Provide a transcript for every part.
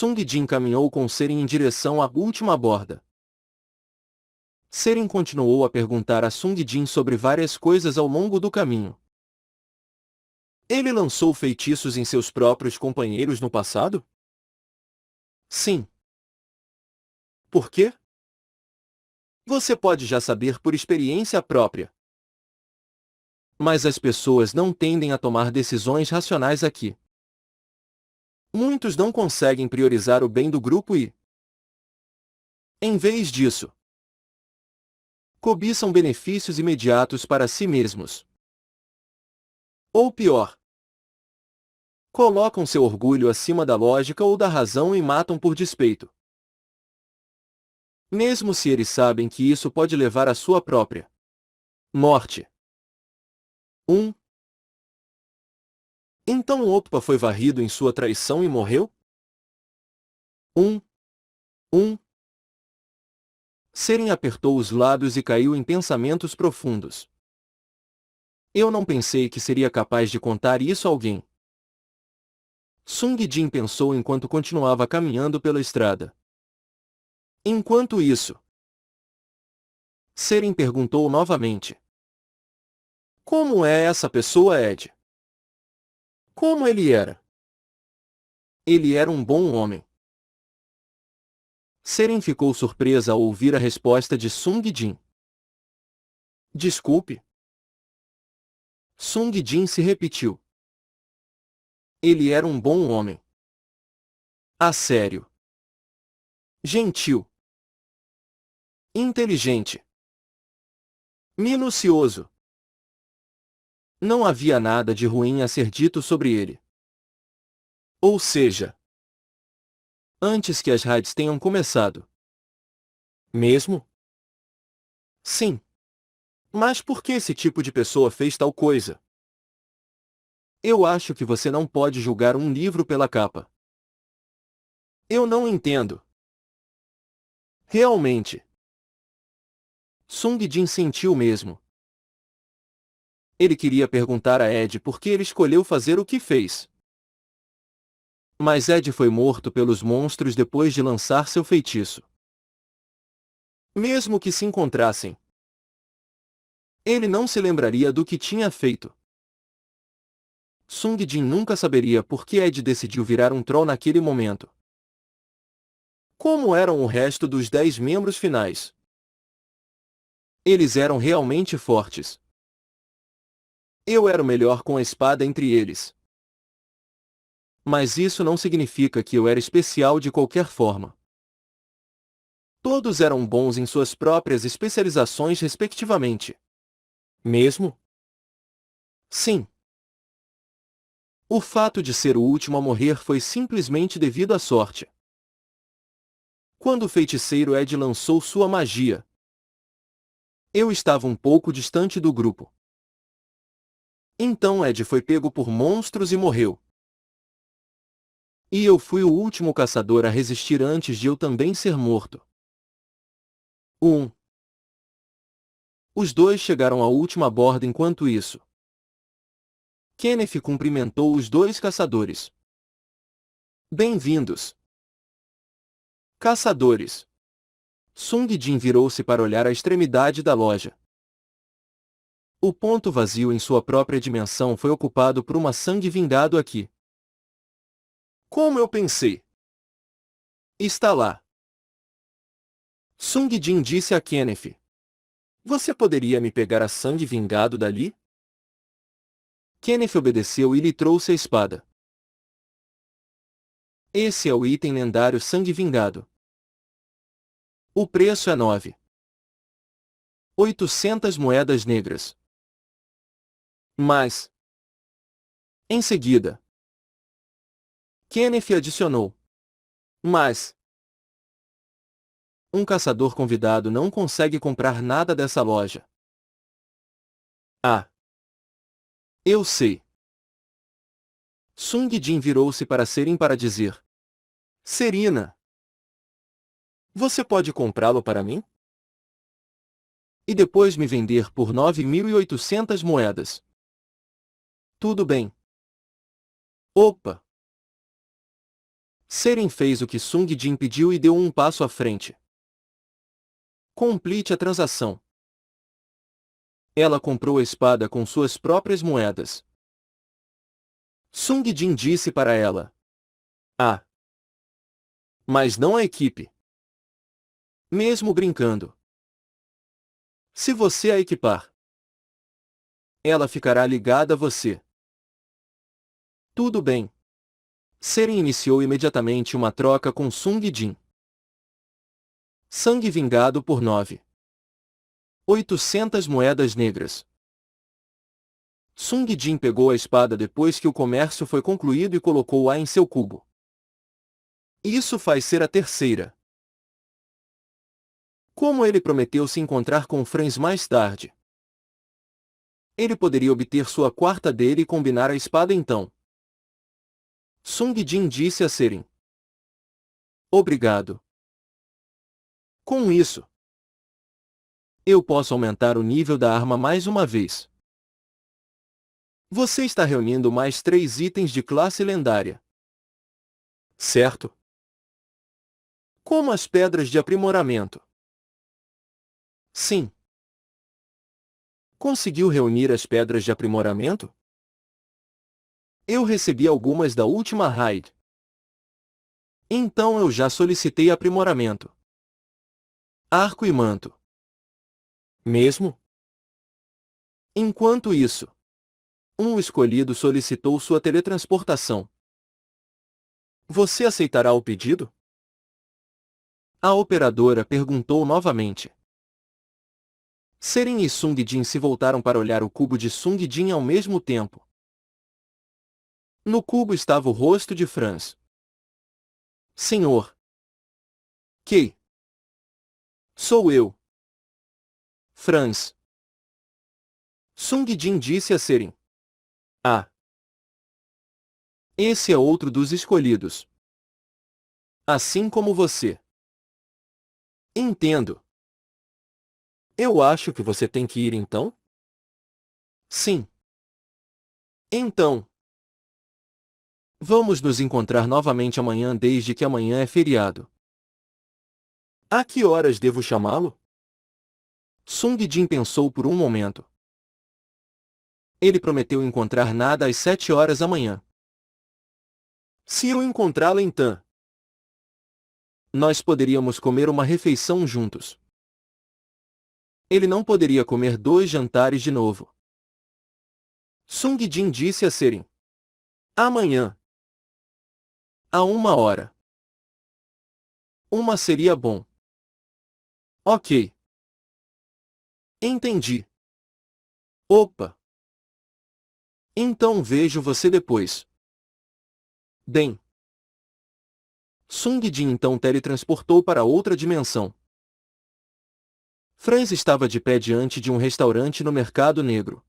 Sung Jin caminhou com Seren em direção à última borda. Seren continuou a perguntar a Sung Jin sobre várias coisas ao longo do caminho. Ele lançou feitiços em seus próprios companheiros no passado? Sim. Por quê? Você pode já saber por experiência própria. Mas as pessoas não tendem a tomar decisões racionais aqui. Muitos não conseguem priorizar o bem do grupo e, em vez disso, cobiçam benefícios imediatos para si mesmos. Ou pior, colocam seu orgulho acima da lógica ou da razão e matam por despeito. Mesmo se eles sabem que isso pode levar à sua própria morte. 1. Então Oppa foi varrido em sua traição e morreu? 1. Seren apertou os lábios e caiu em pensamentos profundos. Eu não pensei que seria capaz de contar isso a alguém. Sung Jin pensou enquanto continuava caminhando pela estrada. Enquanto isso, Seren perguntou novamente. Como é essa pessoa, Ed? Como ele era? Ele era um bom homem. Seren ficou surpresa ao ouvir a resposta de Sung Jin. Desculpe. Sung Jin se repetiu. Ele era um bom homem. Ah, sério. Gentil. Inteligente. Minucioso. Não havia nada de ruim a ser dito sobre ele. Ou seja, antes que as raids tenham começado. Mesmo? Sim. Mas por que esse tipo de pessoa fez tal coisa? Eu acho que você não pode julgar um livro pela capa. Eu não entendo. Realmente. Sung Jin sentiu mesmo. Ele queria perguntar a Ed por que ele escolheu fazer o que fez. Mas Ed foi morto pelos monstros depois de lançar seu feitiço. Mesmo que se encontrassem, ele não se lembraria do que tinha feito. Sung Jin nunca saberia por que Ed decidiu virar um troll naquele momento. Como eram o resto dos 10 membros finais? Eles eram realmente fortes. Eu era o melhor com a espada entre eles. Mas isso não significa que eu era especial de qualquer forma. Todos eram bons em suas próprias especializações respectivamente. Mesmo? Sim. O fato de ser o último a morrer foi simplesmente devido à sorte. Quando o feiticeiro Ed lançou sua magia, eu estava um pouco distante do grupo. Então Ed foi pego por monstros e morreu. E eu fui o último caçador a resistir antes de eu também ser morto. 1. Os dois chegaram à última borda enquanto isso. Kenneth cumprimentou os dois caçadores. Bem-vindos. Caçadores. Sung Jin virou-se para olhar a extremidade da loja. O ponto vazio em sua própria dimensão foi ocupado por uma sangue vingado aqui. Como eu pensei. Está lá. Sung Jin disse a Kenneth. Você poderia me pegar a sangue vingado dali? Kenneth obedeceu e lhe trouxe a espada. Esse é o item lendário sangue vingado. O preço é 9.800 moedas negras. Mas, em seguida, Kenneth adicionou. Mas, um caçador convidado não consegue comprar nada dessa loja. Ah. Eu sei. Sung Jin virou-se para Seren para dizer. Serina. Você pode comprá-lo para mim? E depois me vender por 9.800 moedas. Tudo bem. Opa! Seren fez o que Sung Jin pediu e deu um passo à frente. Complete a transação. Ela comprou a espada com suas próprias moedas. Sung Jin disse para ela. Ah. Mas não a equipe. Mesmo brincando. Se você a equipar, ela ficará ligada a você. Tudo bem. Seren iniciou imediatamente uma troca com Sung Jin. Sangue vingado por 9.800 moedas negras. Sung Jin pegou a espada depois que o comércio foi concluído e colocou-a em seu cubo. Isso faz ser a terceira. Como ele prometeu se encontrar com Franz mais tarde, ele poderia obter sua quarta dele e combinar a espada então. Sung Jin disse a Seren. Obrigado. Com isso, eu posso aumentar o nível da arma mais uma vez. Você está reunindo mais 3 itens de classe lendária. Certo? Como as pedras de aprimoramento. Sim. Conseguiu reunir as pedras de aprimoramento? Eu recebi algumas da última raid. Então eu já solicitei aprimoramento. Arco e manto. Mesmo? Enquanto isso, um escolhido solicitou sua teletransportação. Você aceitará o pedido? A operadora perguntou novamente. Seren e Sung Jin se voltaram para olhar o cubo de Sung Jin ao mesmo tempo. No cubo estava o rosto de Franz. Senhor. Que? Sou eu. Franz. Sung Jin disse a Seren. Ah. Esse é outro dos escolhidos. Assim como você. Entendo. Eu acho que você tem que ir então? Sim. Então. Vamos nos encontrar novamente amanhã desde que amanhã é feriado. A que horas devo chamá-lo? Sung Jin pensou por um momento. Ele prometeu encontrar nada às 7 horas amanhã. Se eu encontrá-la então, nós poderíamos comer uma refeição juntos. Ele não poderia comer 2 jantares de novo. Sung Jin disse a Seren. Amanhã. A 1 hora. Uma seria bom. Ok. Entendi. Opa. Então vejo você depois. Bem. Sung Jin então teletransportou para outra dimensão. Franz estava de pé diante de um restaurante no Mercado Negro.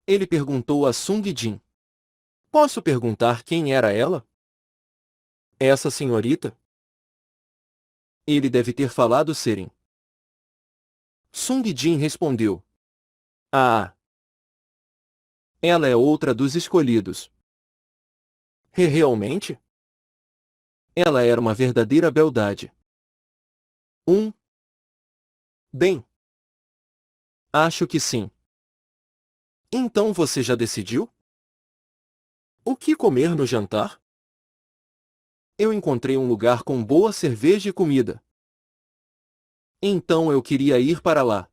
Ele perguntou a Sung Jin. Posso perguntar quem era ela? Essa senhorita? Ele deve ter falado Seren. Sung Jin respondeu. Ah. Ela é outra dos escolhidos. Realmente? Ela era uma verdadeira beldade. Bem. Acho que sim. Então você já decidiu? O que comer no jantar? Eu encontrei um lugar com boa cerveja e comida. Então eu queria ir para lá.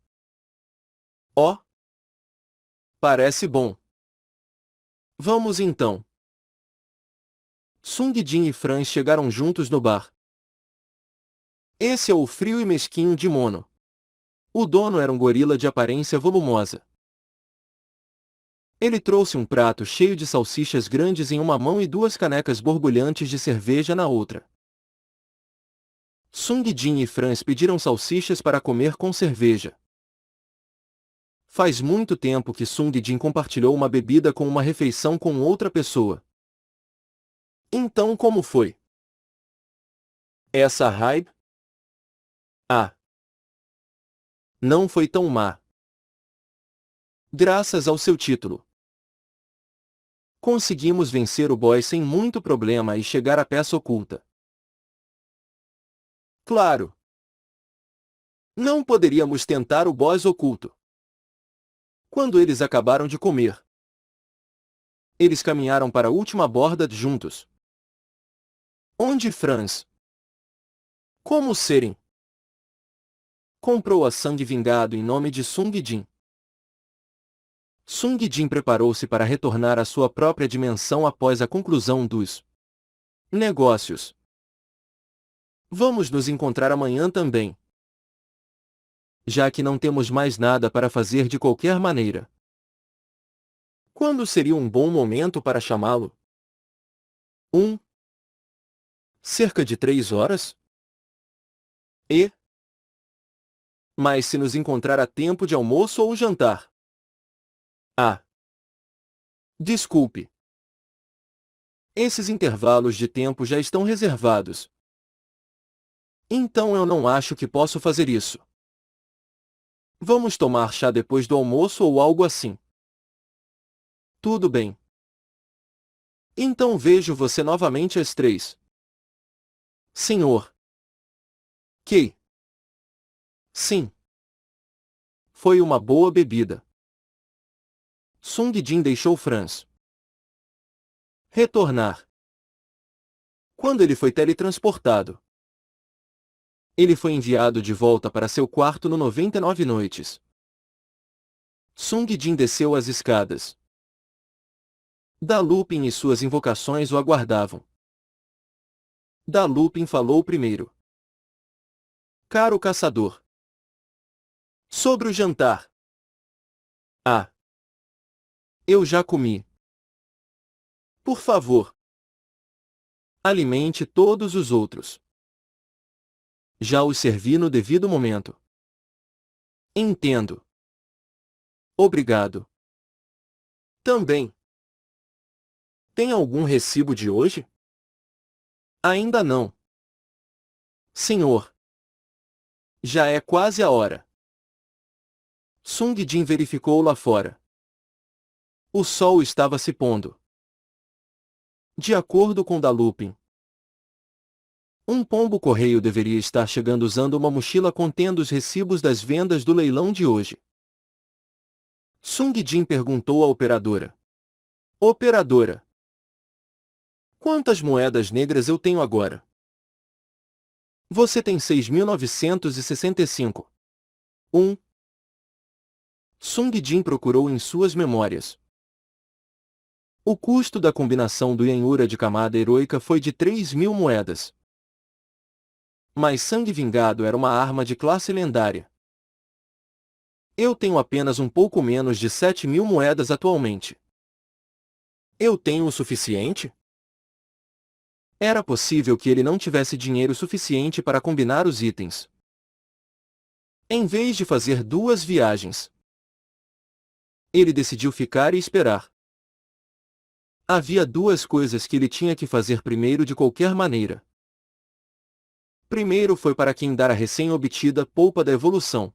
Oh! Parece bom. Vamos então. Sung Jin e Franz chegaram juntos no bar. Esse é o frio e mesquinho de Mono. O dono era um gorila de aparência volumosa. Ele trouxe um prato cheio de salsichas grandes em uma mão e 2 canecas borbulhantes de cerveja na outra. Sung Jin e Franz pediram salsichas para comer com cerveja. Faz muito tempo que Sung Jin compartilhou uma bebida com uma refeição com outra pessoa. Então como foi? Essa raid? Ah. Não foi tão má. Graças ao seu título. Conseguimos vencer o boss sem muito problema e chegar à peça oculta. Claro! Não poderíamos tentar o boss oculto. Quando eles acabaram de comer, eles caminharam para a última borda juntos. Onde Franz? Como serem? Comprou a sangue vingado em nome de Sung Jin. Sung Jin preparou-se para retornar à sua própria dimensão após a conclusão dos negócios. Vamos nos encontrar amanhã também. Já que não temos mais nada para fazer de qualquer maneira. Quando seria um bom momento para chamá-lo? Cerca de 3 horas? Mas se nos encontrar a tempo de almoço ou jantar? Ah! Desculpe. Esses intervalos de tempo já estão reservados. Então eu não acho que posso fazer isso. Vamos tomar chá depois do almoço ou algo assim. Tudo bem. Então vejo você novamente às 3. Senhor. Que? Sim. Foi uma boa bebida. Sung Jin deixou Franz retornar. Quando ele foi teletransportado, ele foi enviado de volta para seu quarto no 99 noites. Sung Jin desceu as escadas. Da Lupin e suas invocações o aguardavam. Da Lupin falou primeiro. Caro caçador. Sobre o jantar. Ah. Eu já comi. Por favor. Alimente todos os outros. Já os servi no devido momento. Entendo. Obrigado. Também. Tem algum recibo de hoje? Ainda não. Senhor. Já é quase a hora. Sung Jin verificou lá fora. O sol estava se pondo. De acordo com Da Lupin, um pombo-correio deveria estar chegando usando uma mochila contendo os recibos das vendas do leilão de hoje. Sung Jin perguntou à operadora. Operadora. Quantas moedas negras eu tenho agora? Você tem 6.965. Sung Jin procurou em suas memórias. O custo da combinação do Yanura de camada heroica foi de 3.000 moedas. Mas sangue vingado era uma arma de classe lendária. Eu tenho apenas um pouco menos de 7.000 moedas atualmente. Eu tenho o suficiente? Era possível que ele não tivesse dinheiro suficiente para combinar os itens. Em vez de fazer 2 viagens, ele decidiu ficar e esperar. Havia 2 coisas que ele tinha que fazer primeiro de qualquer maneira. Primeiro foi para quem dar a recém-obtida polpa da evolução.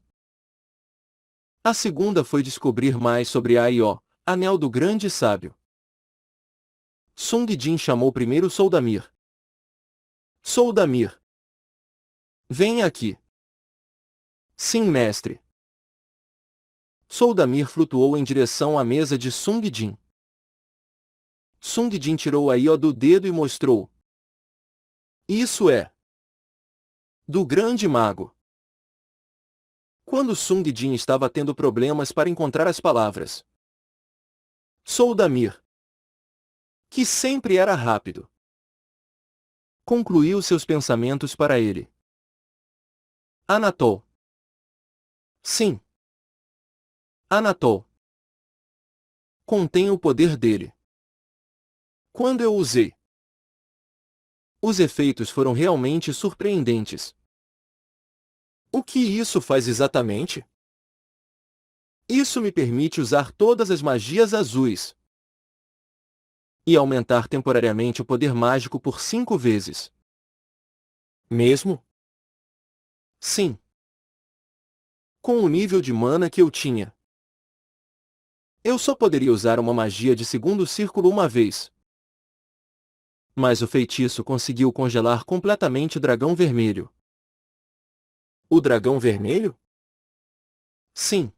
A segunda foi descobrir mais sobre Aió, Anel do Grande Sábio. Sung Jin chamou primeiro Soldamir. Soldamir. Venha aqui. Sim, mestre. Soldamir flutuou em direção à mesa de Sung Jin. Sung Jin tirou a Aió do dedo e mostrou. Isso é do Grande Mago. Quando Sung Jin estava tendo problemas para encontrar as palavras. Soldamir, que sempre era rápido, concluiu seus pensamentos para ele. Anatol. Sim. Anatol. Contém o poder dele. Quando eu usei, os efeitos foram realmente surpreendentes. O que isso faz exatamente? Isso me permite usar todas as magias azuis e aumentar temporariamente o poder mágico por 5 vezes. Mesmo? Sim. Com o nível de mana que eu tinha. Eu só poderia usar uma magia de segundo círculo uma vez. Mas o feitiço conseguiu congelar completamente o dragão vermelho. O dragão vermelho? Sim.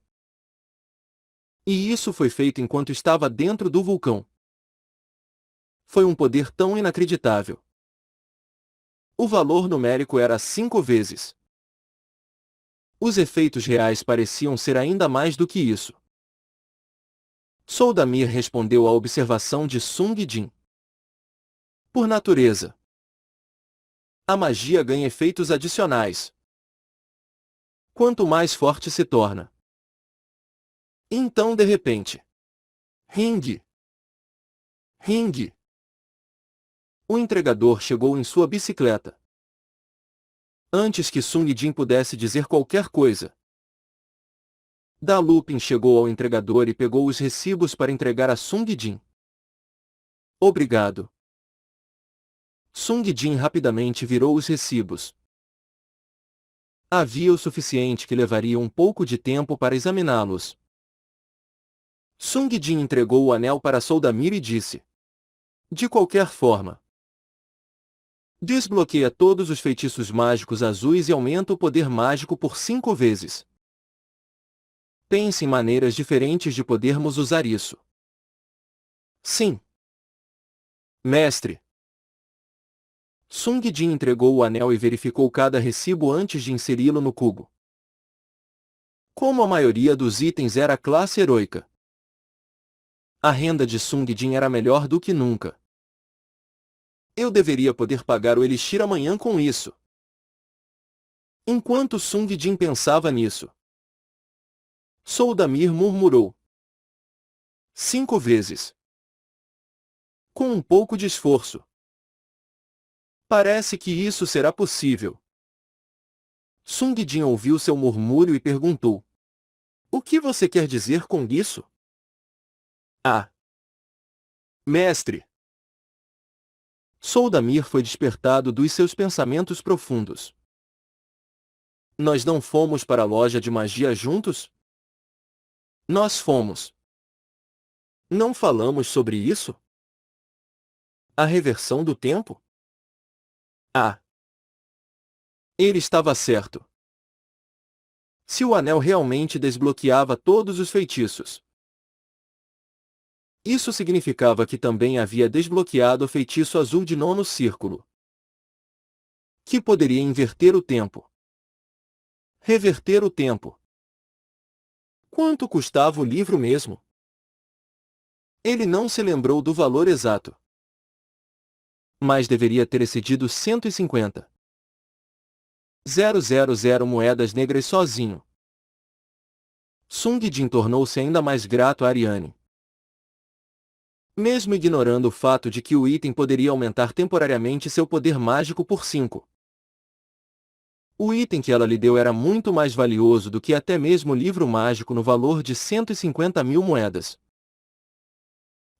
E isso foi feito enquanto estava dentro do vulcão. Foi um poder tão inacreditável. O valor numérico era 5 vezes. Os efeitos reais pareciam ser ainda mais do que isso. Soldamir respondeu à observação de Sung Jin. Por natureza, a magia ganha efeitos adicionais. Quanto mais forte se torna. Então de repente. Ring! Ring! O entregador chegou em sua bicicleta. Antes que Sung Jin pudesse dizer qualquer coisa, Da Lupin chegou ao entregador e pegou os recibos para entregar a Sung Jin. Obrigado. Sung Jin rapidamente virou os recibos. Havia o suficiente que levaria um pouco de tempo para examiná-los. Sung Jin entregou o anel para Soldamir e disse: De qualquer forma, desbloqueia todos os feitiços mágicos azuis e aumenta o poder mágico por 5 vezes. Pense em maneiras diferentes de podermos usar isso. Sim. Mestre. Sung Jin entregou o anel e verificou cada recibo antes de inseri-lo no cubo. Como a maioria dos itens era classe heroica, a renda de Sung Jin era melhor do que nunca. Eu deveria poder pagar o Elixir amanhã com isso. Enquanto Sung Jin pensava nisso, Soldamir murmurou: 5 vezes. Com um pouco de esforço. Parece que isso será possível. Sung Jin ouviu seu murmúrio e perguntou: O que você quer dizer com isso? Ah! Mestre! Soldamir foi despertado dos seus pensamentos profundos. Nós não fomos para a loja de magia juntos? Nós fomos. Não falamos sobre isso? A reversão do tempo? Ah! Ele estava certo. Se o anel realmente desbloqueava todos os feitiços, isso significava que também havia desbloqueado o feitiço azul de nono círculo, que poderia inverter o tempo. Reverter o tempo. Quanto custava o livro mesmo? Ele não se lembrou do valor exato. Mas deveria ter excedido 150.000 moedas negras sozinho. Sung Jin tornou-se ainda mais grato a Ariane. Mesmo ignorando o fato de que o item poderia aumentar temporariamente seu poder mágico por 5. O item que ela lhe deu era muito mais valioso do que até mesmo o livro mágico no valor de 150.000 moedas.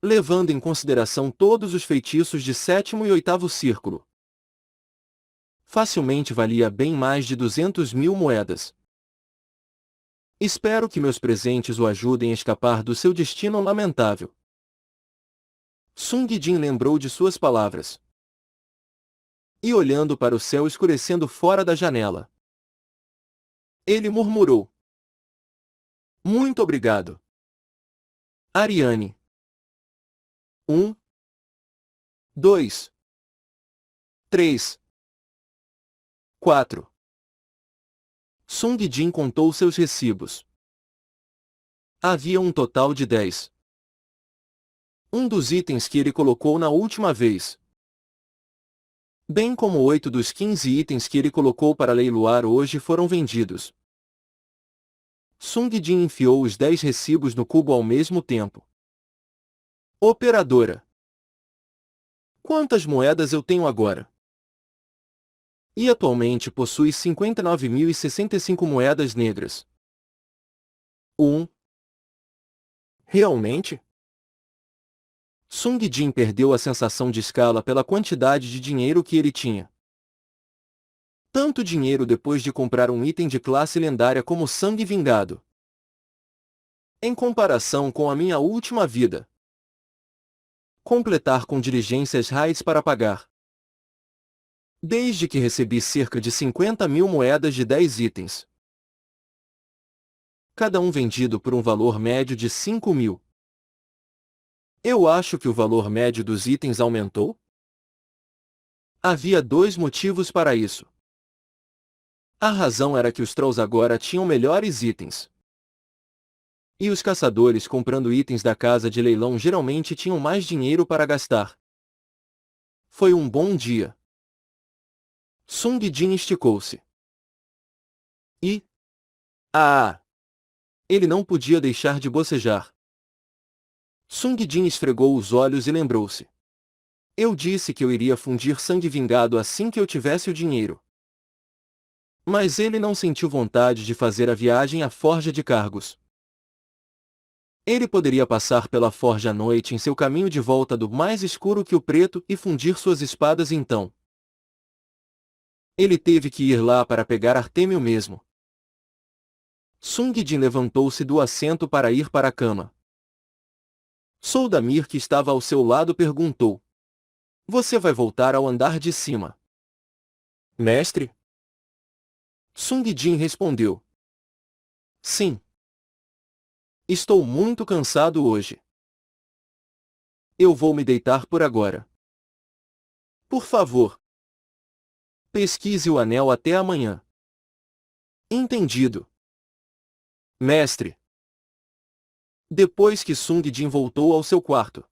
Levando em consideração todos os feitiços de sétimo e oitavo círculo. Facilmente valia bem mais de 200.000 moedas. Espero que meus presentes o ajudem a escapar do seu destino lamentável. Sung Jin lembrou de suas palavras. E olhando para o céu escurecendo fora da janela, ele murmurou: Muito obrigado. Ariane. 1, 2, 3, 4. Sung Jin contou seus recibos. Havia um total de 10. Um dos itens que ele colocou na última vez, bem como 8 dos 15 itens que ele colocou para leiloar hoje foram vendidos. Sung Jin enfiou os 10 recibos no cubo ao mesmo tempo. Operadora. Quantas moedas eu tenho agora? E atualmente possui 59.065 moedas negras. 1. Realmente? Sung Jin perdeu a sensação de escala pela quantidade de dinheiro que ele tinha. Tanto dinheiro depois de comprar um item de classe lendária como Sangue Vingado. Em comparação com a minha última vida. Completar com diligências raids para pagar. Desde que recebi cerca de 50.000 moedas de 10 itens. Cada um vendido por um valor médio de 5.000. Eu acho que o valor médio dos itens aumentou. Havia 2 motivos para isso. A razão era que os trolls agora tinham melhores itens. E os caçadores comprando itens da casa de leilão geralmente tinham mais dinheiro para gastar. Foi um bom dia. Sung Jin esticou-se. E... Ah! Ele não podia deixar de bocejar. Sung Jin esfregou os olhos e lembrou-se. Eu disse que eu iria fundir sangue vingado assim que eu tivesse o dinheiro. Mas ele não sentiu vontade de fazer a viagem à Forja de Cargos. Ele poderia passar pela forja à noite em seu caminho de volta do mais escuro que o preto e fundir suas espadas então. Ele teve que ir lá para pegar Artêmio mesmo. Sung Jin levantou-se do assento para ir para a cama. Soldamir, que estava ao seu lado, perguntou. Você vai voltar ao andar de cima? Mestre? Sung Jin respondeu. Sim. Estou muito cansado hoje. Eu vou me deitar por agora. Por favor. Pesquise o anel até amanhã. Entendido. Mestre. Depois que Sung Jin voltou ao seu quarto.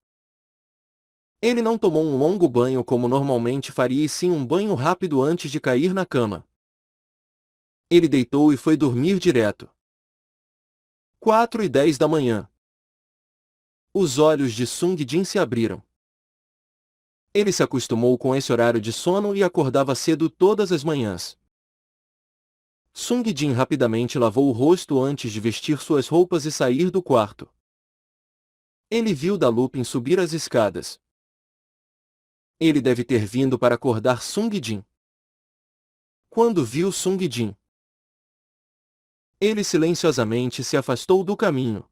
Ele não tomou um longo banho como normalmente faria e sim um banho rápido antes de cair na cama. Ele deitou e foi dormir direto. 4:10 da manhã. Os olhos de Sung Jin se abriram. Ele se acostumou com esse horário de sono e acordava cedo todas as manhãs. Sung Jin rapidamente lavou o rosto antes de vestir suas roupas e sair do quarto. Ele viu Da Lupin subir as escadas. Ele deve ter vindo para acordar Sung Jin. Quando viu Sung Jin, ele silenciosamente se afastou do caminho.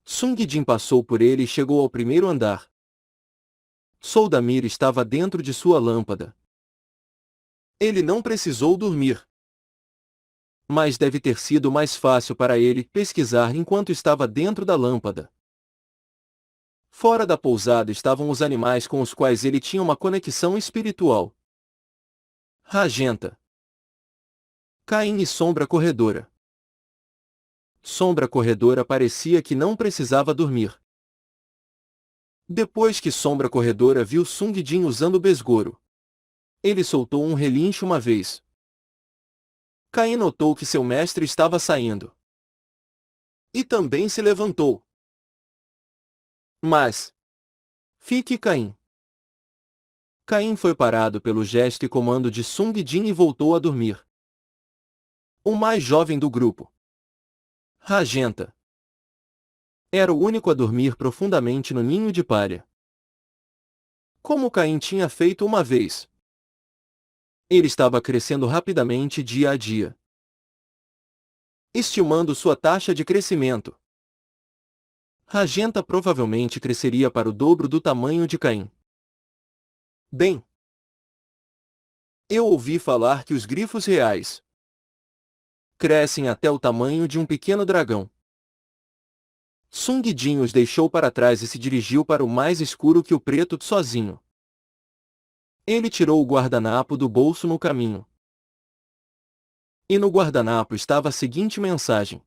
Sung Jin passou por ele e chegou ao primeiro andar. Soldamir estava dentro de sua lâmpada. Ele não precisou dormir. Mas deve ter sido mais fácil para ele pesquisar enquanto estava dentro da lâmpada. Fora da pousada estavam os animais com os quais ele tinha uma conexão espiritual. Ragenta. Caim e Sombra Corredora. Sombra Corredora parecia que não precisava dormir. Depois que Sombra Corredora viu Sung Jin usando o besgouro, ele soltou um relincho uma vez. Caim notou que seu mestre estava saindo. E também se levantou. Mas... Fique, Caim. Caim foi parado pelo gesto e comando de Sung Jin e voltou a dormir. O mais jovem do grupo. Ragenta. Era o único a dormir profundamente no ninho de palha. Como Caim tinha feito uma vez. Ele estava crescendo rapidamente dia a dia, estimando sua taxa de crescimento. Ragenta provavelmente cresceria para o dobro do tamanho de Caim. Bem, eu ouvi falar que os grifos reais crescem até o tamanho de um pequeno dragão. Sung Jin os deixou para trás e se dirigiu para o mais escuro que o preto sozinho. Ele tirou o guardanapo do bolso no caminho. E no guardanapo estava a seguinte mensagem.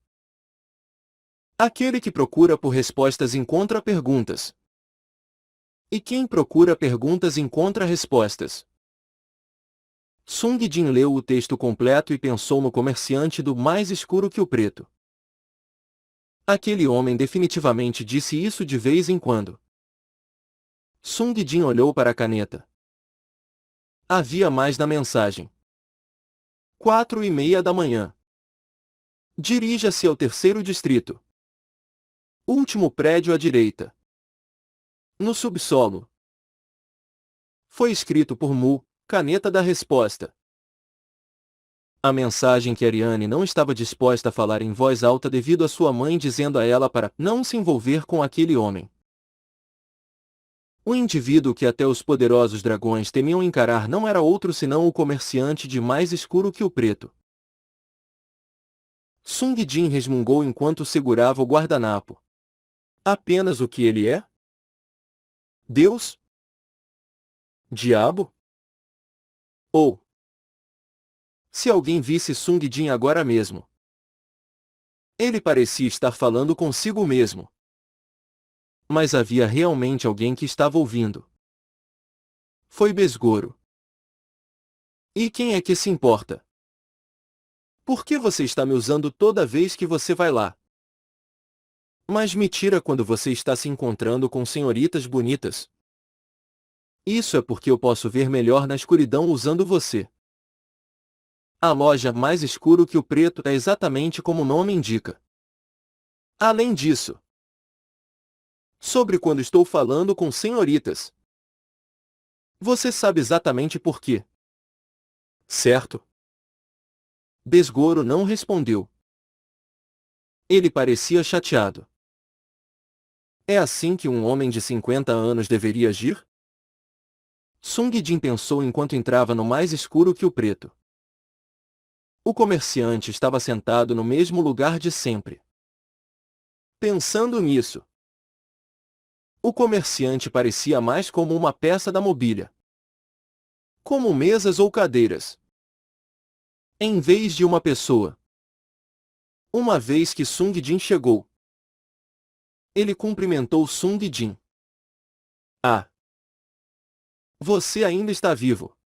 Aquele que procura por respostas encontra perguntas. E quem procura perguntas encontra respostas. Sung Jin leu o texto completo e pensou no comerciante do mais escuro que o preto. Aquele homem definitivamente disse isso de vez em quando. Sung Jin olhou para a caneta. Havia mais na mensagem. 4:30 da manhã. Dirija-se ao terceiro distrito. Último prédio à direita. No subsolo. Foi escrito por Mu, caneta da resposta. A mensagem que Ariane não estava disposta a falar em voz alta devido a sua mãe dizendo a ela para não se envolver com aquele homem. O indivíduo que até os poderosos dragões temiam encarar não era outro senão o comerciante de mais escuro que o preto. Sung Jin resmungou enquanto segurava o guardanapo. Apenas o que ele é? Deus? Diabo? Ou, se alguém visse Sung Jin agora mesmo. Ele parecia estar falando consigo mesmo. Mas havia realmente alguém que estava ouvindo. Foi Besgoro. E quem é que se importa? Por que você está me usando toda vez que você vai lá? Mas me tira quando você está se encontrando com senhoritas bonitas. Isso é porque eu posso ver melhor na escuridão usando você. A loja mais escuro que o preto é exatamente como o nome indica. Além disso, sobre quando estou falando com senhoritas. Você sabe exatamente por quê. Certo? Besgoro não respondeu. Ele parecia chateado. É assim que um homem de 50 anos deveria agir? Sung Jin pensou enquanto entrava no mais escuro que o preto. O comerciante estava sentado no mesmo lugar de sempre. Pensando nisso, o comerciante parecia mais como uma peça da mobília. Como mesas ou cadeiras. Em vez de uma pessoa. Uma vez que Sung Jin chegou, ele cumprimentou Sung Jin. Ah! Você ainda está vivo.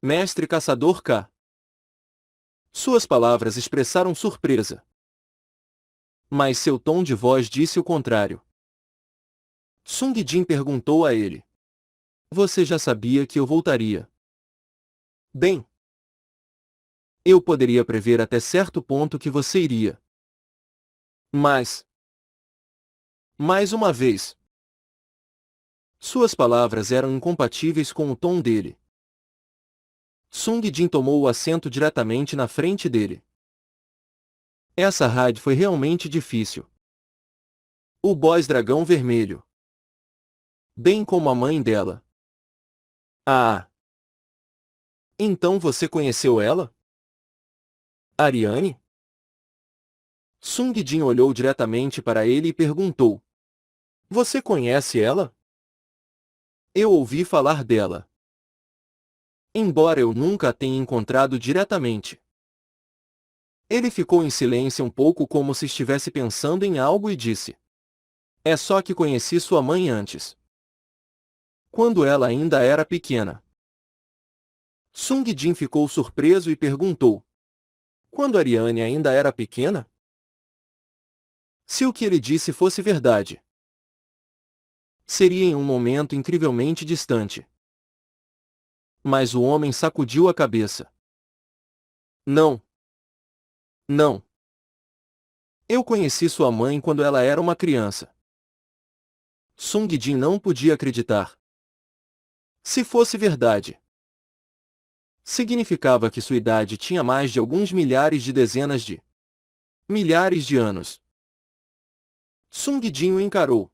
Mestre Caçador K. Suas palavras expressaram surpresa. Mas seu tom de voz disse o contrário. Sung Jin perguntou a ele. Você já sabia que eu voltaria? Bem, eu poderia prever até certo ponto que você iria. Mas, mais uma vez, suas palavras eram incompatíveis com o tom dele. Sung Jin tomou o assento diretamente na frente dele. Essa raid foi realmente difícil. O boss dragão vermelho. Bem como a mãe dela. Ah! Então você conheceu ela? Ariane? Sung Jin olhou diretamente para ele e perguntou. Você conhece ela? Eu ouvi falar dela. Embora eu nunca a tenha encontrado diretamente. Ele ficou em silêncio um pouco como se estivesse pensando em algo e disse. É só que conheci sua mãe antes. Quando ela ainda era pequena. Sung Jin ficou surpreso e perguntou. Quando Ariane ainda era pequena? Se o que ele disse fosse verdade. Seria em um momento incrivelmente distante. Mas o homem sacudiu a cabeça. Não. Não. Eu conheci sua mãe quando ela era uma criança. Sung Jin não podia acreditar. Se fosse verdade, significava que sua idade tinha mais de alguns milhares de dezenas de milhares de anos. Sung Jin o encarou.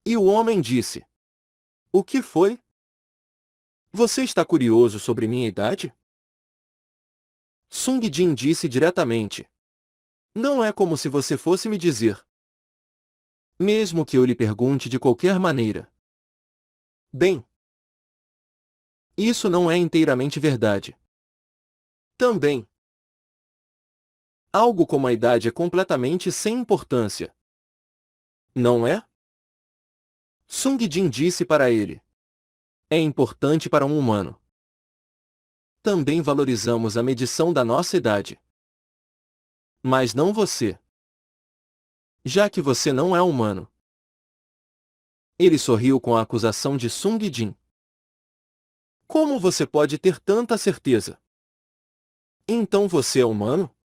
E o homem disse. O que foi? Você está curioso sobre minha idade? Sung Jin disse diretamente. Não é como se você fosse me dizer. Mesmo que eu lhe pergunte de qualquer maneira. Bem, isso não é inteiramente verdade. Também. Algo como a idade é completamente sem importância. Não é? Sung Jin disse para ele. É importante para um humano. Também valorizamos a medição da nossa idade. Mas não você. Já que você não é humano. Ele sorriu com a acusação de Sung Jin. Como você pode ter tanta certeza? Então você é humano?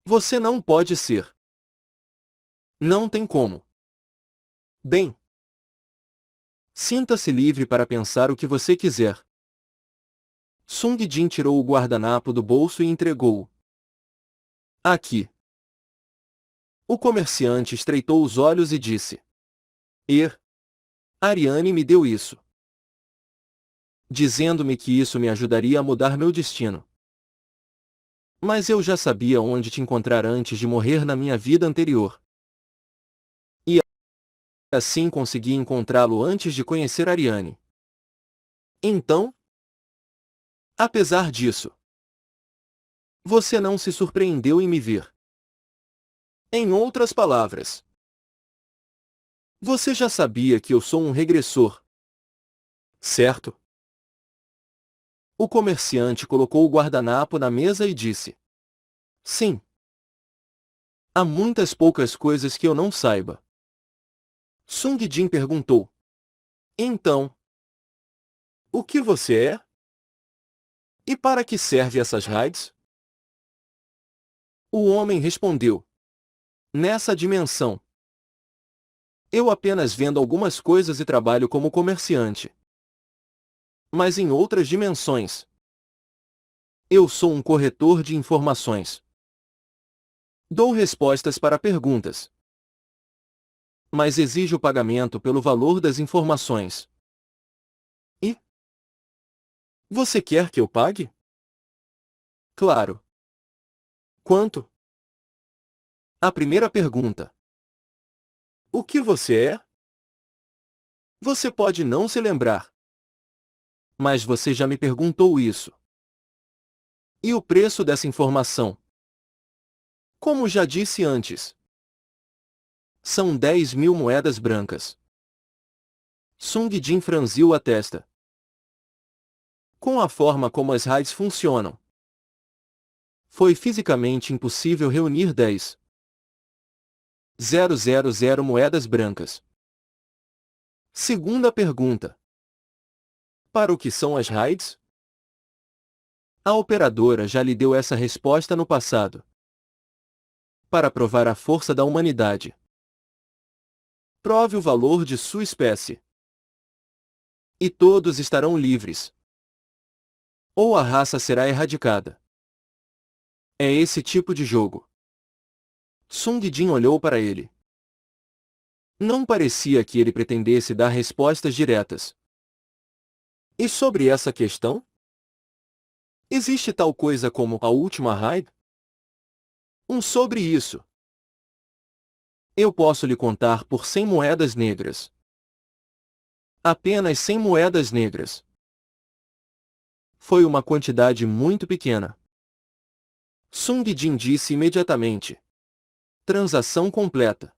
Você não pode ser. Não tem como. Bem, sinta-se livre para pensar o que você quiser. Sung Jin tirou o guardanapo do bolso e entregou-o. Aqui. O comerciante estreitou os olhos e disse. Ariane me deu isso. Dizendo-me que isso me ajudaria a mudar meu destino. Mas eu já sabia onde te encontrar antes de morrer na minha vida anterior. E assim consegui encontrá-lo antes de conhecer Ariane. Então, apesar disso, você não se surpreendeu em me ver. Em outras palavras, você já sabia que eu sou um regressor, certo? O comerciante colocou o guardanapo na mesa e disse. Sim. Há muitas poucas coisas que eu não saiba. Sung Jin perguntou. Então, o que você é? E para que serve essas raids? O homem respondeu. Nessa dimensão. Eu apenas vendo algumas coisas e trabalho como comerciante. Mas em outras dimensões, eu sou um corretor de informações. Dou respostas para perguntas. Mas exijo pagamento pelo valor das informações. E? Você quer que eu pague? Claro. Quanto? A primeira pergunta. O que você é? Você pode não se lembrar. Mas você já me perguntou isso. E o preço dessa informação? Como já disse antes, são 10.000 moedas brancas. Sung Jin franziu a testa. Com a forma como as raids funcionam, foi fisicamente impossível reunir 10.000 moedas brancas. Segunda pergunta. Para o que são as raids? A operadora já lhe deu essa resposta no passado. Para provar a força da humanidade. Prove o valor de sua espécie. E todos estarão livres. Ou a raça será erradicada. É esse tipo de jogo. Sung Jin olhou para ele. Não parecia que ele pretendesse dar respostas diretas. E sobre essa questão? Existe tal coisa como a última raid? Sobre isso. Eu posso lhe contar por 100 moedas negras. Apenas 100 moedas negras. Foi uma quantidade muito pequena. Sung Jin disse imediatamente. Transação completa.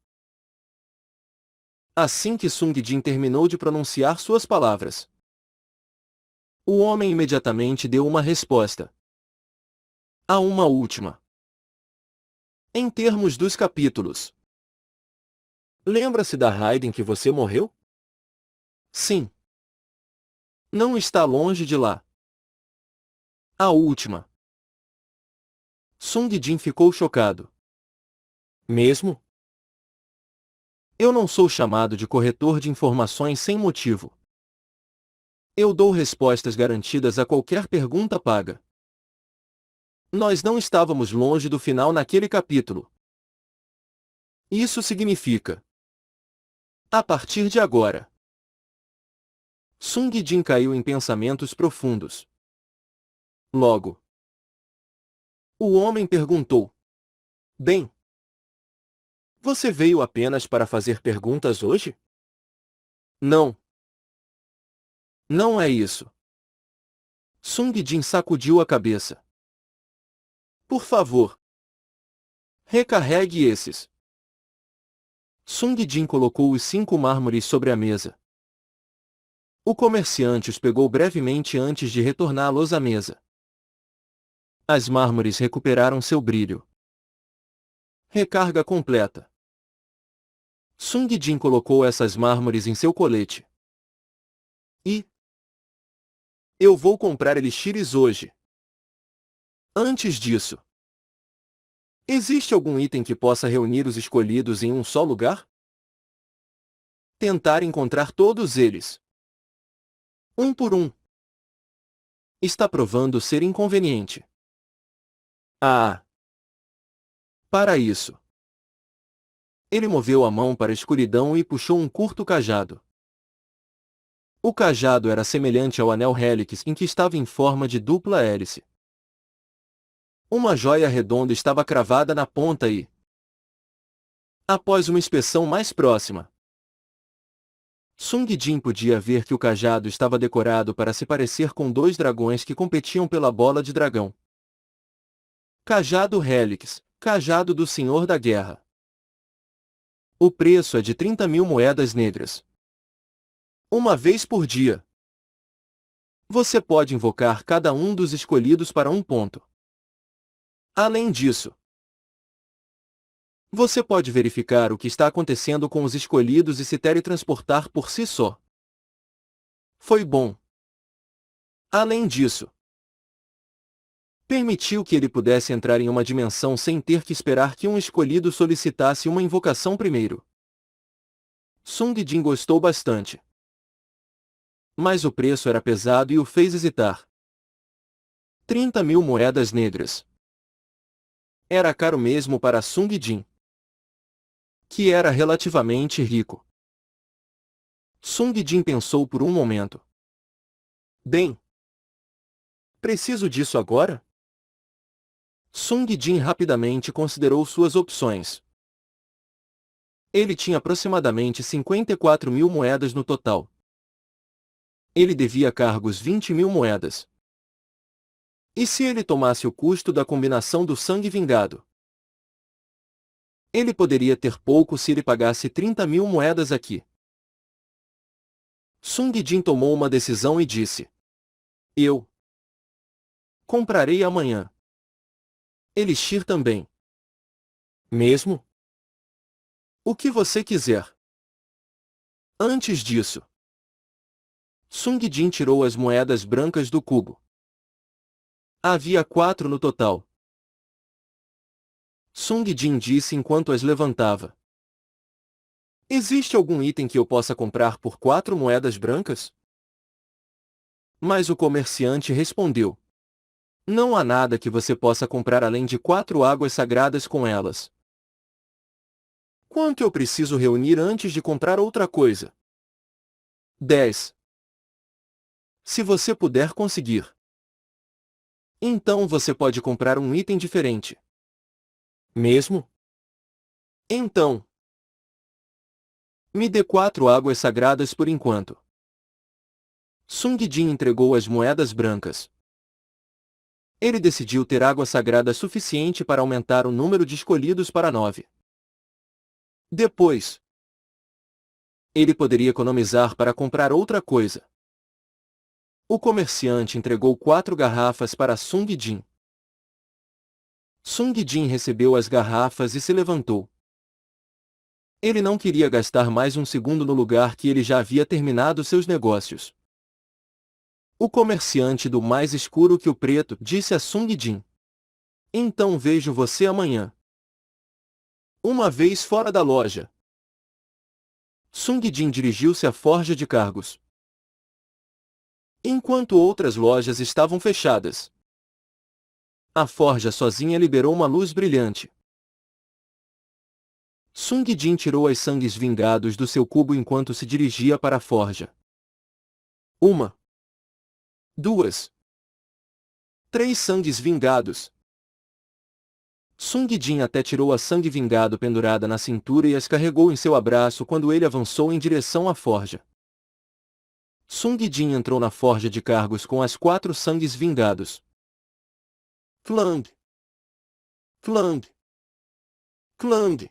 Assim que Sung Jin terminou de pronunciar suas palavras, o homem imediatamente deu uma resposta. Há uma última. Em termos dos capítulos. Lembra-se da raid em que você morreu? Sim. Não está longe de lá. A última. Sung Jin ficou chocado. Mesmo? Eu não sou chamado de corretor de informações sem motivo. Eu dou respostas garantidas a qualquer pergunta paga. Nós não estávamos longe do final naquele capítulo. Isso significa. A partir de agora. Sung Jin caiu em pensamentos profundos. Logo, o homem perguntou. Bem, você veio apenas para fazer perguntas hoje? Não. Não é isso. Sung Jin sacudiu a cabeça. Por favor. Recarregue esses. Sung Jin colocou os 5 mármores sobre a mesa. O comerciante os pegou brevemente antes de retorná-los à mesa. As mármores recuperaram seu brilho. Recarga completa. Sung Jin colocou essas mármores em seu colete. E eu vou comprar elixires hoje. Antes disso, existe algum item que possa reunir os escolhidos em um só lugar? Tentar encontrar todos eles. Um por um. Está provando ser inconveniente. Ah! Para isso. Ele moveu a mão para a escuridão e puxou um curto cajado. O cajado era semelhante ao anel Helix em que estava em forma de dupla hélice. Uma joia redonda estava cravada na ponta e, após uma inspeção mais próxima, Sung Jin podia ver que o cajado estava decorado para se parecer com dois dragões que competiam pela bola de dragão. Cajado Helix, cajado do Senhor da Guerra. O preço é de 30.000 moedas negras. Uma vez por dia. Você pode invocar cada um dos escolhidos para um ponto. Além disso, você pode verificar o que está acontecendo com os escolhidos e se teletransportar por si só. Foi bom. Além disso, permitiu que ele pudesse entrar em uma dimensão sem ter que esperar que um escolhido solicitasse uma invocação primeiro. Sung Jin gostou bastante. Mas o preço era pesado e o fez hesitar. 30.000 moedas negras. Era caro mesmo para Sung Jin, que era relativamente rico. Sung Jin pensou por um momento. Bem, preciso disso agora? Sung Jin rapidamente considerou suas opções. Ele tinha aproximadamente 54.000 moedas no total. Ele devia cargos 20.000 moedas. E se ele tomasse o custo da combinação do sangue vingado? Ele poderia ter pouco se ele pagasse 30.000 moedas aqui. Sung Jin tomou uma decisão e disse: Eu comprarei amanhã. Elixir também. Mesmo? O que você quiser. Antes disso, Sung Jin tirou as moedas brancas do cubo. Havia 4 no total. Sung Jin disse enquanto as levantava. Existe algum item que eu possa comprar por 4 moedas brancas? Mas o comerciante respondeu. Não há nada que você possa comprar além de 4 águas sagradas com elas. Quanto eu preciso reunir antes de comprar outra coisa? 10. Se você puder conseguir. Então você pode comprar um item diferente. Mesmo? Então, me dê 4 águas sagradas por enquanto. Sung Jin entregou as moedas brancas. Ele decidiu ter água sagrada suficiente para aumentar o número de escolhidos para 9. Depois, ele poderia economizar para comprar outra coisa. O comerciante entregou 4 garrafas para Sung Jin. Sung Jin recebeu as garrafas e se levantou. Ele não queria gastar mais um segundo no lugar que ele já havia terminado seus negócios. O comerciante do mais escuro que o preto disse a Sung Jin. Então vejo você amanhã. Uma vez fora da loja, Sung Jin dirigiu-se à forja de cargos. Enquanto outras lojas estavam fechadas, a forja sozinha liberou uma luz brilhante. Sung Jin tirou as sangues vingados do seu cubo enquanto se dirigia para a forja. 1, 2, 3 sangues vingados. Sung Jin até tirou a sangue vingado pendurada na cintura e as carregou em seu abraço quando ele avançou em direção à forja. Sung Jin entrou na forja de cargos com as 4 sangues vingados. Clang! Clang! Clang!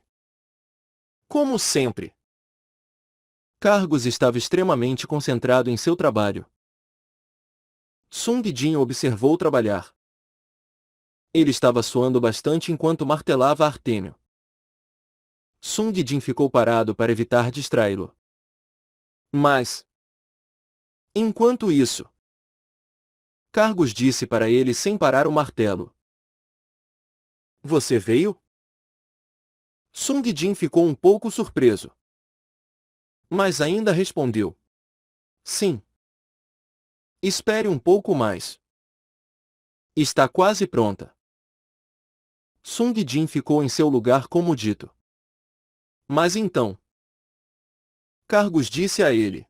Como sempre, Cargos estava extremamente concentrado em seu trabalho. Sung Jin observou trabalhar. Ele estava suando bastante enquanto martelava Artêmio. Sung Jin ficou parado para evitar distraí-lo. Mas, enquanto isso, Cargos disse para ele sem parar o martelo. Você veio? Sung Jin ficou um pouco surpreso. Mas ainda respondeu. Sim. Espere um pouco mais. Está quase pronta. Sung Jin ficou em seu lugar como dito. Mas então... Cargus disse a ele.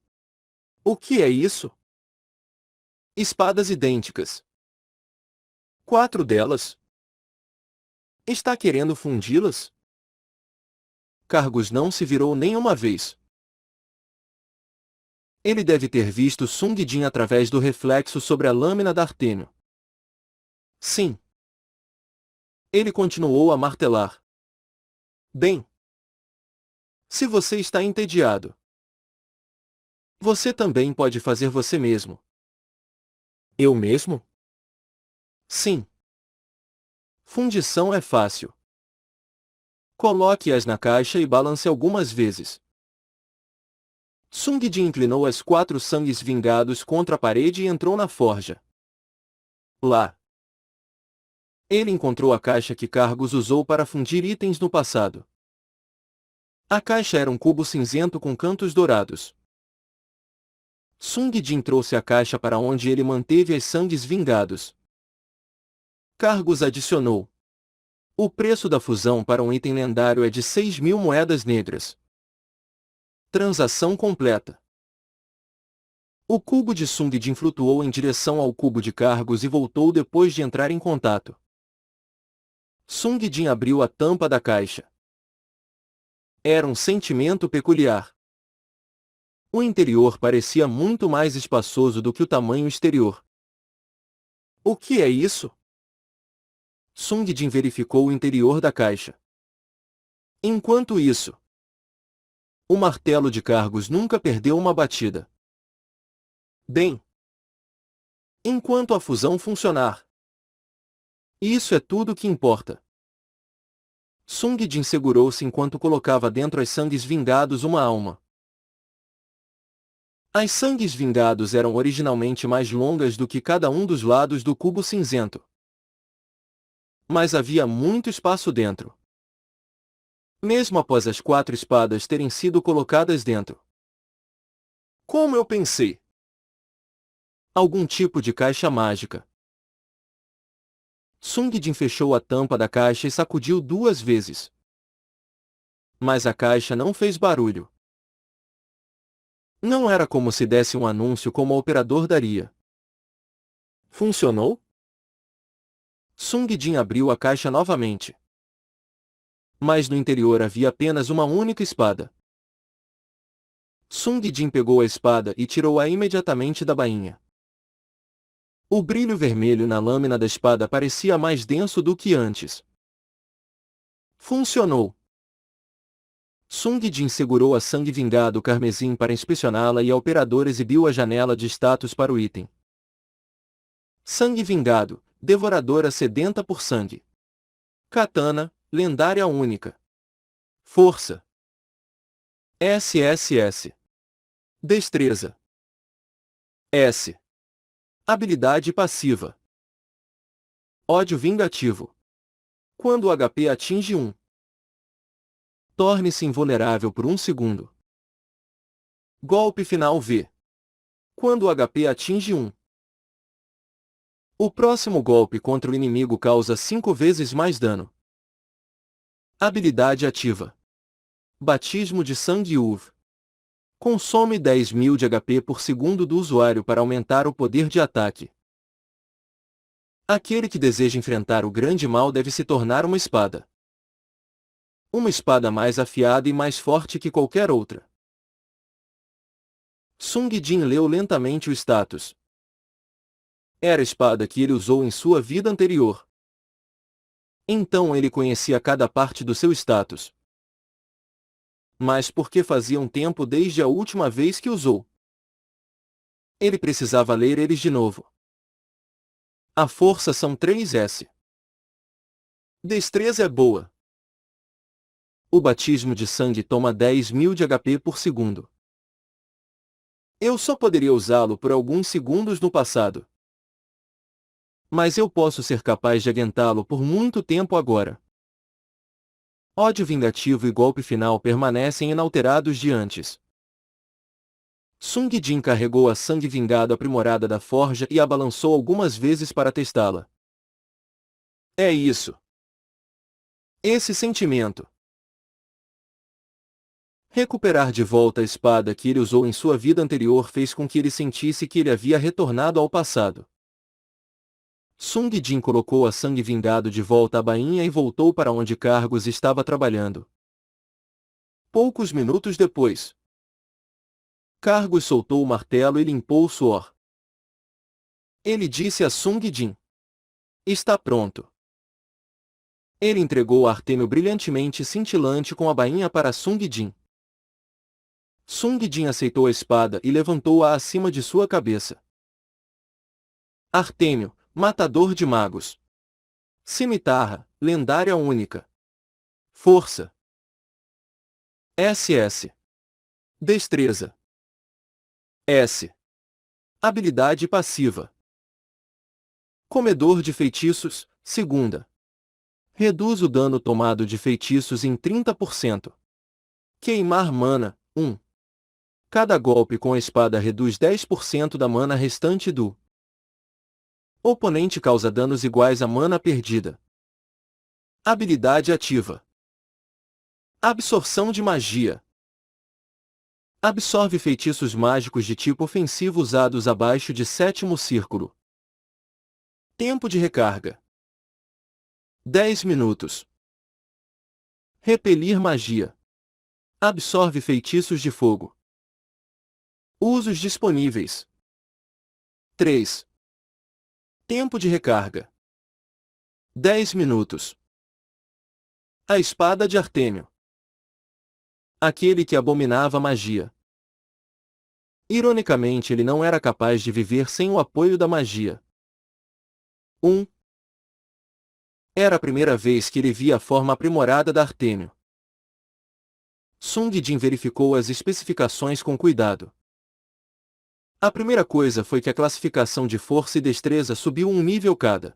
O que é isso? Espadas idênticas. 4 delas. Está querendo fundi-las? Cargus não se virou nem uma vez. Ele deve ter visto Sung Jin através do reflexo sobre a lâmina da Artêmio. Sim. Ele continuou a martelar. Bem. Se você está entediado, você também pode fazer você mesmo. Eu mesmo? Sim. Fundição é fácil. Coloque-as na caixa e balance algumas vezes. Sung Jin inclinou as 4 sangues vingados contra a parede e entrou na forja. Lá. Ele encontrou a caixa que Cargus usou para fundir itens no passado. A caixa era um cubo cinzento com cantos dourados. Sung Jin trouxe a caixa para onde ele manteve as sangues vingados. Cargus adicionou. O preço da fusão para um item lendário é de 6.000 moedas negras. Transação completa. O cubo de Sung Jin flutuou em direção ao cubo de Cargus e voltou depois de entrar em contato. Sung Jin abriu a tampa da caixa. Era um sentimento peculiar. O interior parecia muito mais espaçoso do que o tamanho exterior. O que é isso? Sung Jin verificou o interior da caixa. Enquanto isso, o martelo de Cargus nunca perdeu uma batida. Bem, enquanto a fusão funcionar, isso é tudo que importa. Sung Jin segurou-se enquanto colocava dentro as sangues vingados uma alma. As sangues vingados eram originalmente mais longas do que cada um dos lados do cubo cinzento. Mas havia muito espaço dentro. Mesmo após as 4 espadas terem sido colocadas dentro. Como eu pensei? Algum tipo de caixa mágica. Sung Jin fechou a tampa da caixa e sacudiu 2 vezes. Mas a caixa não fez barulho. Não era como se desse um anúncio como o operador daria. Funcionou? Sung Jin abriu a caixa novamente. Mas no interior havia apenas uma única espada. Sung Jin pegou a espada e tirou-a imediatamente da bainha. O brilho vermelho na lâmina da espada parecia mais denso do que antes. Funcionou. Sung Jin segurou a sangue vingado carmesim para inspecioná-la e a operadora exibiu a janela de status para o item. Sangue vingado, devoradora sedenta por sangue. Katana, lendária única. Força. SSS. Destreza. S. Habilidade passiva. Ódio vingativo. Quando o HP atinge 1, torne-se invulnerável por 1 segundo. Golpe final V. Quando o HP atinge 1, o próximo golpe contra o inimigo causa 5 vezes mais dano. Habilidade ativa. Batismo de sangue UV. Consome 10.000 de HP por segundo do usuário para aumentar o poder de ataque. Aquele que deseja enfrentar o grande mal deve se tornar uma espada. Uma espada mais afiada e mais forte que qualquer outra. Sung Jin leu lentamente o status. Era a espada que ele usou em sua vida anterior. Então ele conhecia cada parte do seu status. Mas por que fazia um tempo desde a última vez que usou? Ele precisava ler eles de novo. A força são 3S. Destreza é boa. O batismo de sangue toma 10.000 de HP por segundo. Eu só poderia usá-lo por alguns segundos no passado. Mas eu posso ser capaz de aguentá-lo por muito tempo agora. Ódio vingativo e golpe final permanecem inalterados de antes. Sung Jin carregou a sangue vingado aprimorada da forja e a balançou algumas vezes para testá-la. É isso. Esse sentimento. Recuperar de volta a espada que ele usou em sua vida anterior fez com que ele sentisse que ele havia retornado ao passado. Sung Jin colocou a sangue vingado de volta à bainha e voltou para onde Cargus estava trabalhando. Poucos minutos depois, Cargus soltou o martelo e limpou o suor. Ele disse a Sung Jin: "Está pronto." Ele entregou Artêmio brilhantemente cintilante com a bainha para Sung Jin. Sung Jin aceitou a espada e levantou-a acima de sua cabeça. Artêmio, matador de magos. Cimitarra, lendária única. Força. SS. Destreza. S. Habilidade passiva. Comedor de feitiços, segunda. Reduz o dano tomado de feitiços em 30%. Queimar mana, 1. Cada golpe com a espada reduz 10% da mana restante do oponente, causa danos iguais à mana perdida. Habilidade ativa. Absorção de magia. Absorve feitiços mágicos de tipo ofensivo usados abaixo de 7º círculo. Tempo de recarga: 10 minutos. Repelir magia. Absorve feitiços de fogo. Usos disponíveis: 3. Tempo de recarga: 10 minutos. A espada de Artêmio. Aquele que abominava magia. Ironicamente, ele não era capaz de viver sem o apoio da magia. 1. Era a primeira vez que ele via a forma aprimorada da Artêmio. Sung Jin verificou as especificações com cuidado. A primeira coisa foi que a classificação de força e destreza subiu um nível cada.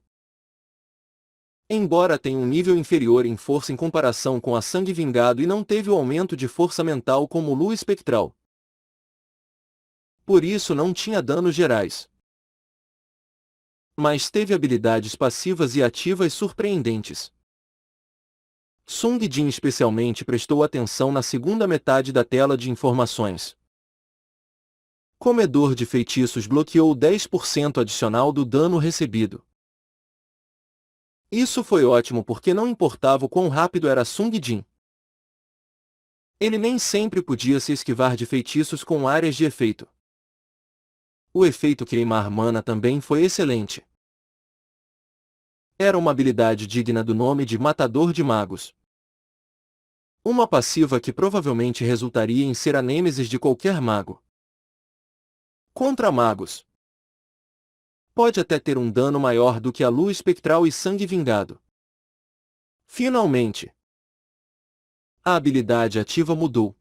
Embora tenha um nível inferior em força em comparação com a Sangue Vingado e não teve o aumento de força mental como o Lua Espectral. Por isso não tinha danos gerais. Mas teve habilidades passivas e ativas surpreendentes. Sung Jin especialmente prestou atenção na segunda metade da tela de informações. Comedor de feitiços bloqueou 10% adicional do dano recebido. Isso foi ótimo porque não importava o quão rápido era Sung Jin. Ele nem sempre podia se esquivar de feitiços com áreas de efeito. O efeito queimar mana também foi excelente. Era uma habilidade digna do nome de Matador de Magos. Uma passiva que provavelmente resultaria em ser a nêmesis de qualquer mago. Contra magos. Pode até ter um dano maior do que a Lua Espectral e Sangue Vingado. Finalmente, a habilidade ativa mudou.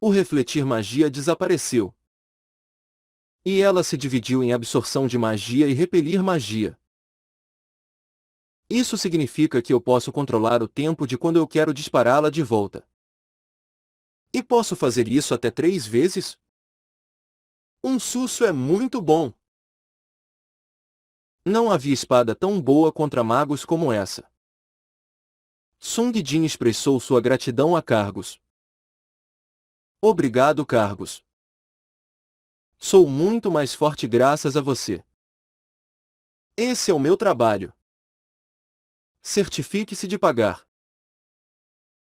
O refletir magia desapareceu. E ela se dividiu em absorção de magia e repelir magia. Isso significa que eu posso controlar o tempo de quando eu quero dispará-la de volta. E posso fazer isso até 3 vezes? Um susso é muito bom. Não havia espada tão boa contra magos como essa. Sung Jin expressou sua gratidão a Cargus. Obrigado, Cargus. Sou muito mais forte graças a você. Esse é o meu trabalho. Certifique-se de pagar.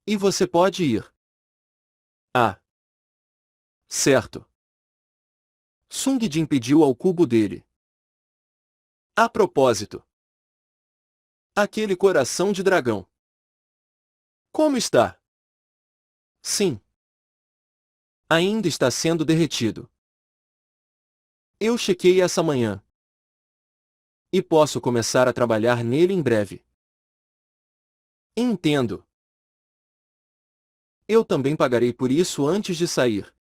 E você pode ir. Ah. Certo. Sung Jin pediu ao cubo dele. A propósito. Aquele coração de dragão. Como está? Sim. Ainda está sendo derretido. Eu chequei essa manhã. E posso começar a trabalhar nele em breve. Entendo. Eu também pagarei por isso antes de sair.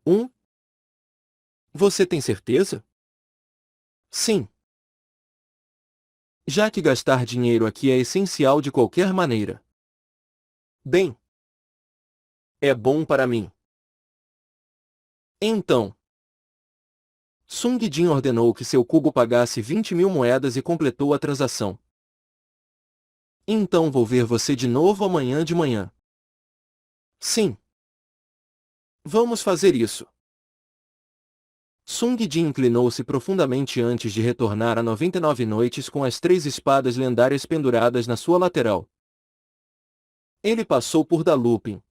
1. Você tem certeza? Sim. Já que gastar dinheiro aqui é essencial de qualquer maneira. Bem. É bom para mim. Então. Sung Jin ordenou que seu cubo pagasse 20.000 moedas e completou a transação. Então vou ver você de novo amanhã de manhã. Sim. Vamos fazer isso. Sung Jin inclinou-se profundamente antes de retornar a 99 noites com as 3 espadas lendárias penduradas na sua lateral. Ele passou por Dalupin,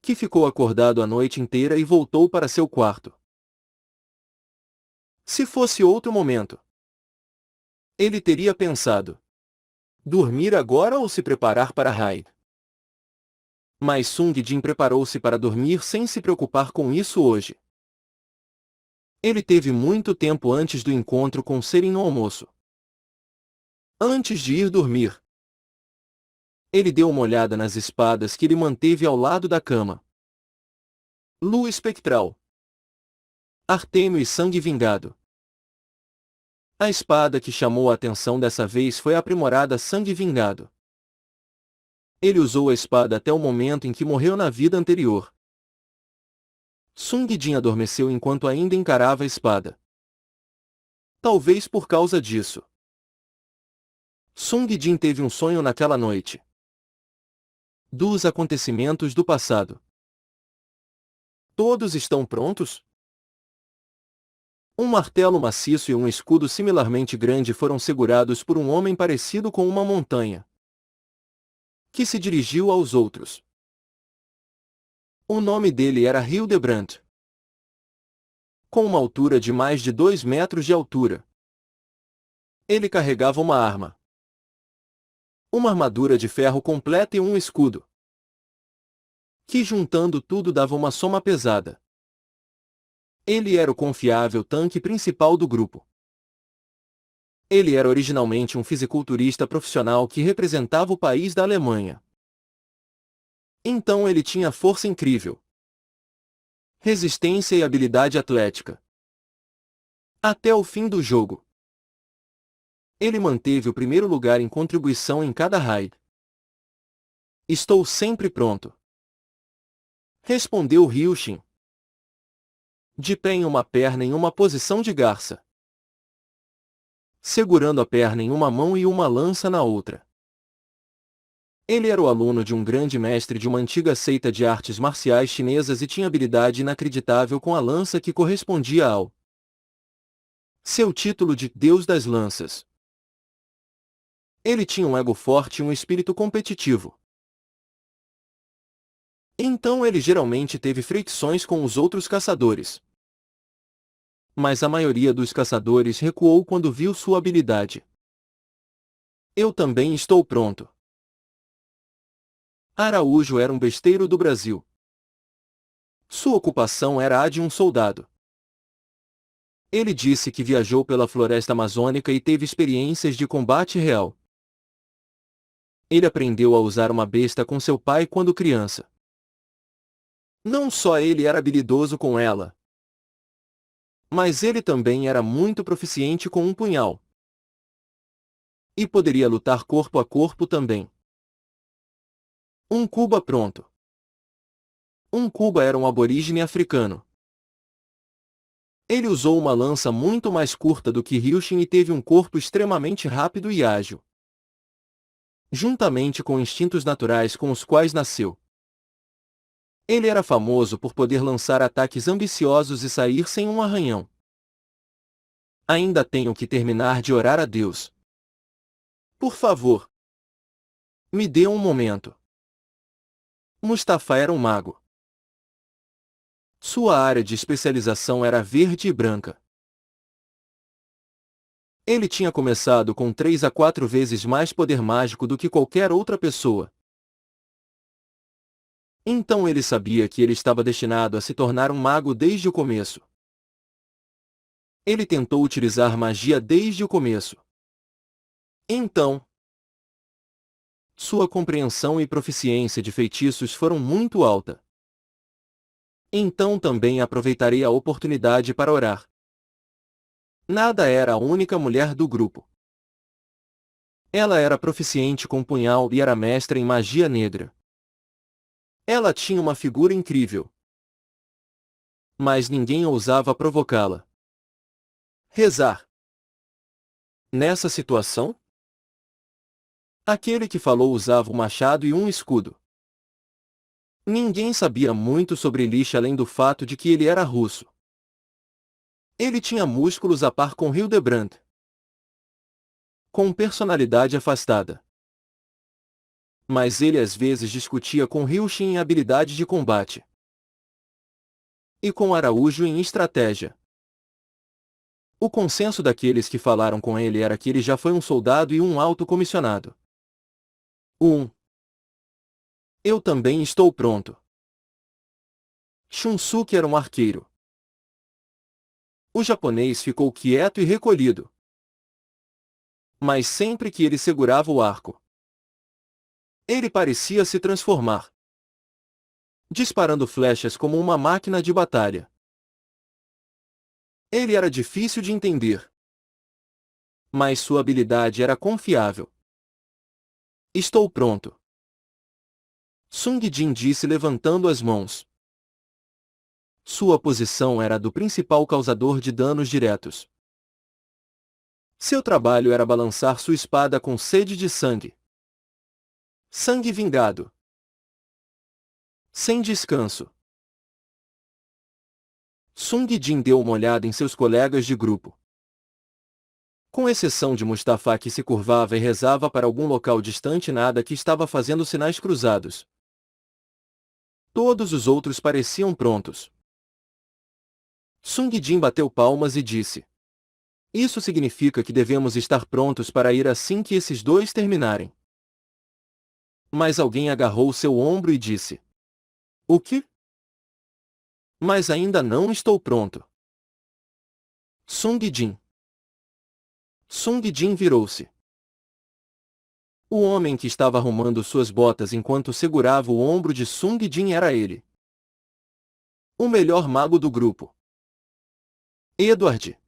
que ficou acordado a noite inteira e voltou para seu quarto. Se fosse outro momento, ele teria pensado: dormir agora ou se preparar para a raid? Mas Sung Jin preparou-se para dormir sem se preocupar com isso hoje. Ele teve muito tempo antes do encontro com Seren no almoço. Antes de ir dormir, ele deu uma olhada nas espadas que ele manteve ao lado da cama. Lua espectral, Artêmio e sangue vingado. A espada que chamou a atenção dessa vez foi a aprimorada Sangue Vingado. Ele usou a espada até o momento em que morreu na vida anterior. Sung Jin adormeceu enquanto ainda encarava a espada. Talvez por causa disso, Sung Jin teve um sonho naquela noite. Dos acontecimentos do passado. Todos estão prontos? Um martelo maciço e um escudo similarmente grande foram segurados por um homem parecido com uma montanha, que se dirigiu aos outros. O nome dele era Hildebrand. Com uma altura de mais de 2 metros de altura, ele carregava uma arma, uma armadura de ferro completa e um escudo, que juntando tudo dava uma soma pesada. Ele era o confiável tanque principal do grupo. Ele era originalmente um fisiculturista profissional que representava o país da Alemanha. Então ele tinha força incrível, resistência e habilidade atlética. Até o fim do jogo, ele manteve o primeiro lugar em contribuição em cada raid. Estou sempre pronto, respondeu Ryushin, de pé em uma perna em uma posição de garça, segurando a perna em uma mão e uma lança na outra. Ele era o aluno de um grande mestre de uma antiga seita de artes marciais chinesas e tinha habilidade inacreditável com a lança que correspondia ao seu título de Deus das Lanças. Ele tinha um ego forte e um espírito competitivo. Então ele geralmente teve fricções com os outros caçadores. Mas a maioria dos caçadores recuou quando viu sua habilidade. Eu também estou pronto. Araújo era um besteiro do Brasil. Sua ocupação era a de um soldado. Ele disse que viajou pela floresta amazônica e teve experiências de combate real. Ele aprendeu a usar uma besta com seu pai quando criança. Não só ele era habilidoso com ela, mas ele também era muito proficiente com um punhal. E poderia lutar corpo a corpo também. Um Cuba pronto. Um Cuba era um aborígene africano. Ele usou uma lança muito mais curta do que Ryushin e teve um corpo extremamente rápido e ágil, juntamente com instintos naturais com os quais nasceu. Ele era famoso por poder lançar ataques ambiciosos e sair sem um arranhão. Ainda tenho que terminar de orar a Deus. Por favor, me dê um momento. Mustafa era um mago. Sua área de especialização era verde e branca. Ele tinha começado com 3 a 4 vezes mais poder mágico do que qualquer outra pessoa. Então ele sabia que ele estava destinado a se tornar um mago desde o começo. Ele tentou utilizar magia desde o começo. Então, sua compreensão e proficiência de feitiços foram muito alta. Então também aproveitarei a oportunidade para orar. Nada era a única mulher do grupo. Ela era proficiente com punhal e era mestra em magia negra. Ela tinha uma figura incrível. mas ninguém ousava provocá-la. Rezar. Nessa situação, aquele que falou usava um machado e um escudo. Ninguém sabia muito sobre Elisha além do fato de que ele era russo. Ele tinha músculos a par com Hildebrand, com personalidade afastada. Mas ele às vezes discutia com Hilshin em habilidade de combate. E com Araújo em estratégia. O consenso daqueles que falaram com ele era que ele já foi um soldado e um alto comissionado. Eu também estou pronto. Shunsuke era um arqueiro. O japonês ficou quieto e recolhido. Mas sempre que ele segurava o arco, ele parecia se transformar, disparando flechas como uma máquina de batalha. Ele era difícil de entender, mas sua habilidade era confiável. Estou pronto. Sung Jin disse levantando as mãos. Sua posição era a do principal causador de danos diretos. Seu trabalho era balançar sua espada com sede de sangue. Sangue vingado. Sem descanso. Sung Jin deu uma olhada em seus colegas de grupo. Com exceção de Mustafa, que se curvava e rezava para algum local distante, nada que estava fazendo sinais cruzados. Todos os outros pareciam prontos. Sung Jin bateu palmas e disse: Isso significa que devemos estar prontos para ir assim que esses dois terminarem. Mas alguém agarrou seu ombro e disse: O quê? Mas ainda não estou pronto. Sung Jin. Sung Jin virou-se. O homem que estava arrumando suas botas enquanto segurava o ombro de Sung Jin era ele. O melhor mago do grupo. Edward.